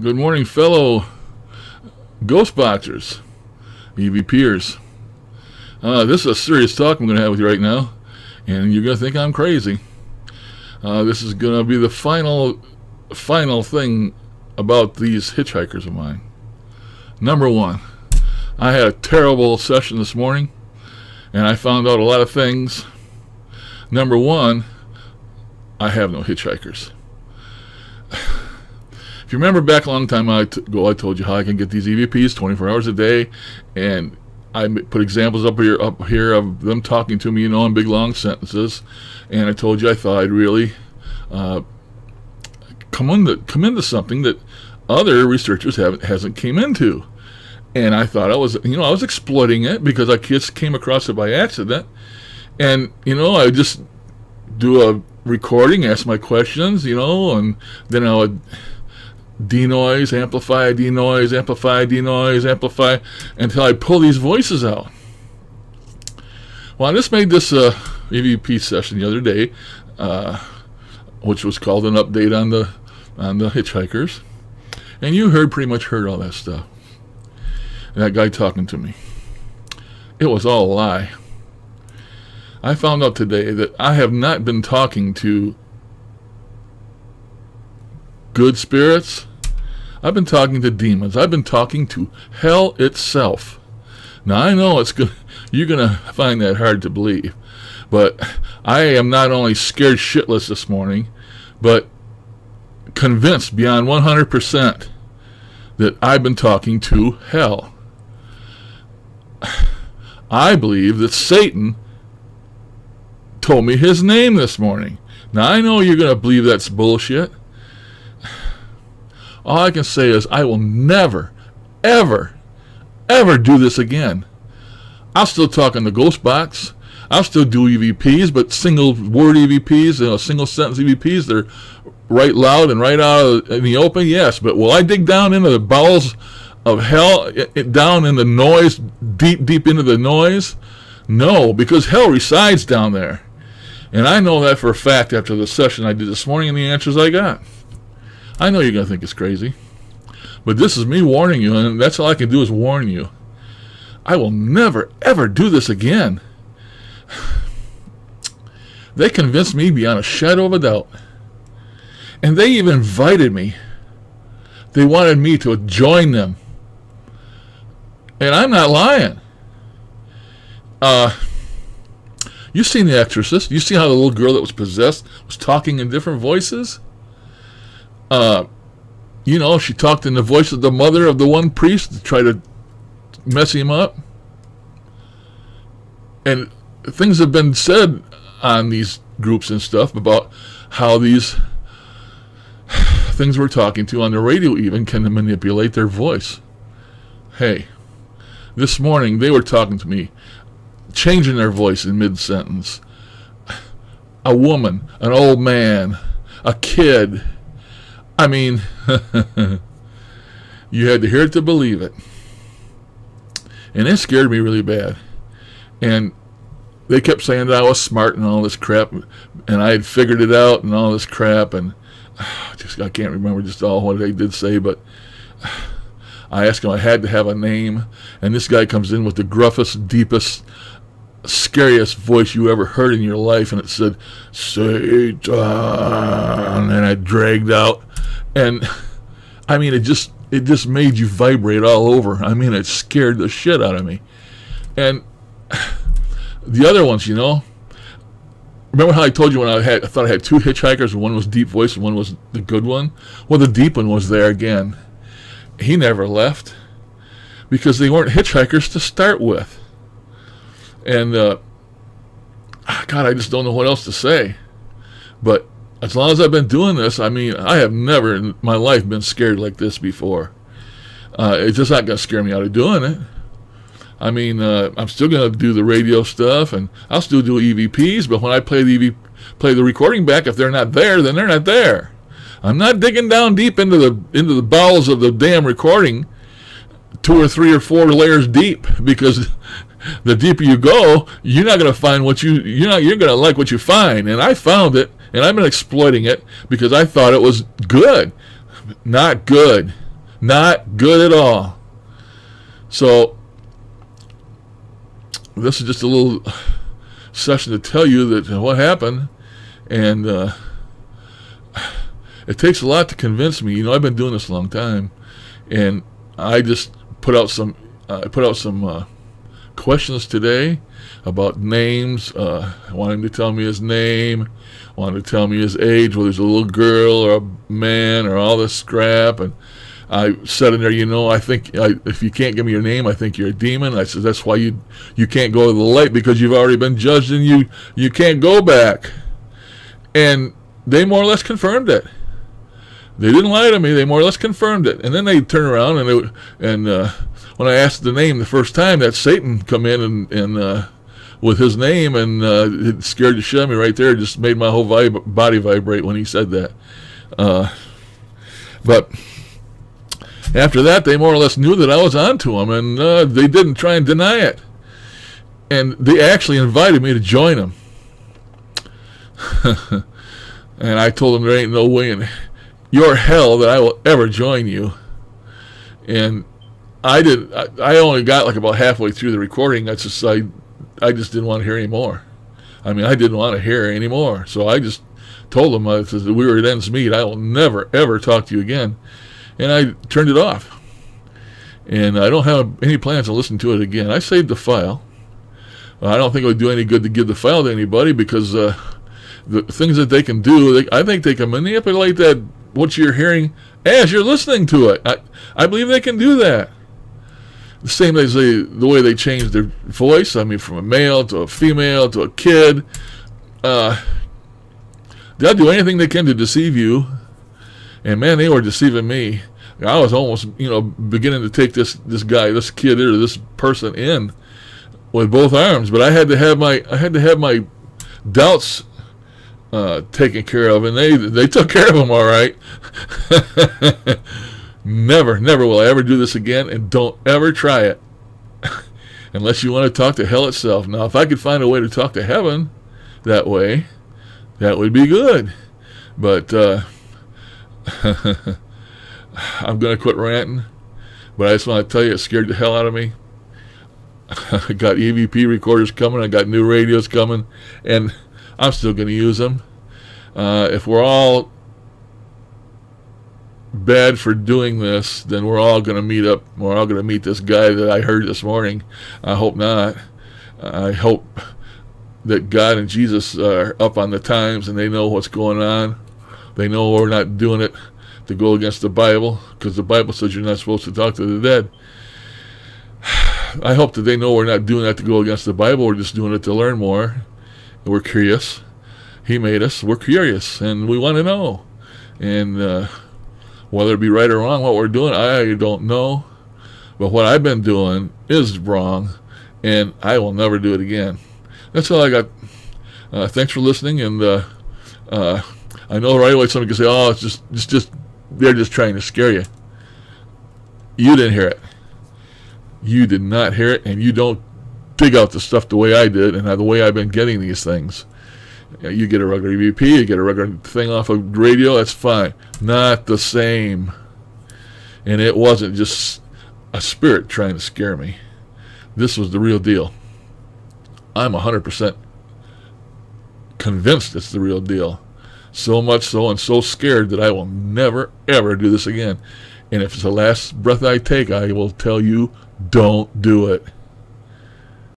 Good morning, fellow Ghostboxers, EVPers. This is a serious talk I'm going to have with you right now, and you're going to think I'm crazy. This is going to be the final thing about these hitchhikers of mine. Number one, I had a terrible session this morning, and I found out a lot of things. Number one, I have no hitchhikers. If you remember back a long time ago, I told you how I can get these EVPs 24 hours a day, and I put examples up here of them talking to me, you know, in big long sentences. And I told you I thought I'd really come into something that other researchers hasn't came into. And I thought I was exploiting it because I just came across it by accident. And I just do a recording, ask my questions, and then I would denoise, amplify, denoise, amplify, denoise, amplify, until I pull these voices out. Well, I just made this EVP session the other day, which was called an update on the hitchhikers, and you pretty much heard all that stuff. That guy talking to me, it was all a lie. I found out today that I have not been talking to good spirits. I've been talking to demons. I've been talking to hell itself. Now I know you're gonna find that hard to believe, but I am not only scared shitless this morning, but convinced beyond 100% that I've been talking to hell. I believe that Satan told me his name this morning. Now I know you're gonna believe that's bullshit. All I can say is I will never, ever, ever do this again. I'll still talk in the ghost box. I'll still do EVPs, but single word EVPs, single sentence EVPs, they're right loud and right out in the open, yes. But will I dig down into the bowels of hell, down in the noise, deep into the noise? No, because hell resides down there. And I know that for a fact after the session I did this morning and the answers I got. I know you're going to think it's crazy, but this is me warning you, and that's all I can do is warn you. I will never, ever do this again. They convinced me beyond a shadow of a doubt, and they even invited me. They wanted me to join them, and I'm not lying. You seen The Exorcist? You see how the little girl that was possessed was talking in different voices? She talked in the voice of the mother of the one priest to try to mess him up. And things have been said on these groups and stuff about how these things we're talking to on the radio even can manipulate their voice. Hey, this morning they were talking to me, changing their voice in mid-sentence. A woman, an old man, a kid. I mean, you had to hear it to believe it. And it scared me really bad. And they kept saying that I was smart and all this crap, and I had figured it out and all this crap, and I can't remember just all what they did say, but I asked him, I had to have a name, and this guy comes in with the gruffest, deepest, scariest voice you ever heard in your life, and it said, Satan, and I dragged out. And I mean, it just made you vibrate all over. I mean, it scared the shit out of me. And the other ones, remember how I told you when I thought I had two hitchhikers, one was deep voice and one was the good one? Well, the deep one was there again. He never left because they weren't hitchhikers to start with. And God, I just don't know what else to say. But as long as I've been doing this, I mean, I have never in my life been scared like this before. It's just not going to scare me out of doing it. I mean, I'm still going to do the radio stuff, and I'll still do EVPs, but when I play the recording back, if they're not there, then they're not there. I'm not digging down deep into the bowels of the damn recording, 2 or 3 or 4 layers deep, because the deeper you go, you're not going to find you're going to like what you find. And I found it, and I've been exploiting it because I thought it was good. Not good. Not good at all. So this is just a little session to tell you that what happened, and it takes a lot to convince me. You know, I've been doing this a long time, and I just put out some questions today about names. I want him to tell me his name, wanted to tell me his age, whether he's a little girl or a man or all this crap. And I said in there, you know, I think if you can't give me your name, I think you're a demon. I said that's why you can't go to the light, because you've already been judged and you can't go back. And they more or less confirmed it. They didn't lie to me. They more or less confirmed it. And then they turn around and when I asked the name the first time, that Satan come in and with his name, and it scared the shit out of me right there. It just made my whole body vibrate when he said that. But after that, they more or less knew that I was onto them, and they didn't try and deny it. And they actually invited me to join them. And I told them there ain't no way in your hell that I will ever join you. And I only got like about halfway through the recording. I just didn't want to hear any more. I mean, I didn't want to hear any more. So I just told them, I said, we were at ends meet. I will never, ever talk to you again. And I turned it off. And I don't have any plans to listen to it again. I saved the file. I don't think it would do any good to give the file to anybody, because the things that they can do, I think they can manipulate that, what you're hearing as you're listening to it. I believe they can do that. The same as the way they change their voice. I mean, from a male to a female to a kid. They'll do anything they can to deceive you. And man, they were deceiving me. I was almost, beginning to take this guy, this kid, or this person in with both arms. But I had to have my doubts taken care of, and they took care of them all right. Never will I ever do this again, and don't ever try it unless you want to talk to hell itself. Now, if I could find a way to talk to heaven that way, that would be good. But I'm going to quit ranting, but I just want to tell you, it scared the hell out of me. I got EVP recorders coming, I got new radios coming, and I'm still going to use them. If we're all bad for doing this, then we're all going to meet up. We're all going to meet this guy that I heard this morning. I hope not. I hope that God and Jesus are up on the times, and they know what's going on. They know we're not doing it to go against the Bible, because the Bible says you're not supposed to talk to the dead. I hope that they know we're not doing that to go against the Bible. We're just doing it to learn more. We're curious. He made us. We're curious, and we want to know. And whether it be right or wrong, what we're doing, I don't know. But what I've been doing is wrong, and I will never do it again. That's all I got. Thanks for listening. And I know right away somebody can say, "Oh, it's just they're just trying to scare you." You didn't hear it. You did not hear it, and you don't dig out the stuff the way I did, and the way I've been getting these things. You get a regular EVP, you get a regular thing off of radio, that's fine. Not the same. And it wasn't just a spirit trying to scare me. This was the real deal. I'm 100% convinced it's the real deal. So much so, and so scared, that I will never, ever do this again. And if it's the last breath I take, I will tell you, don't do it.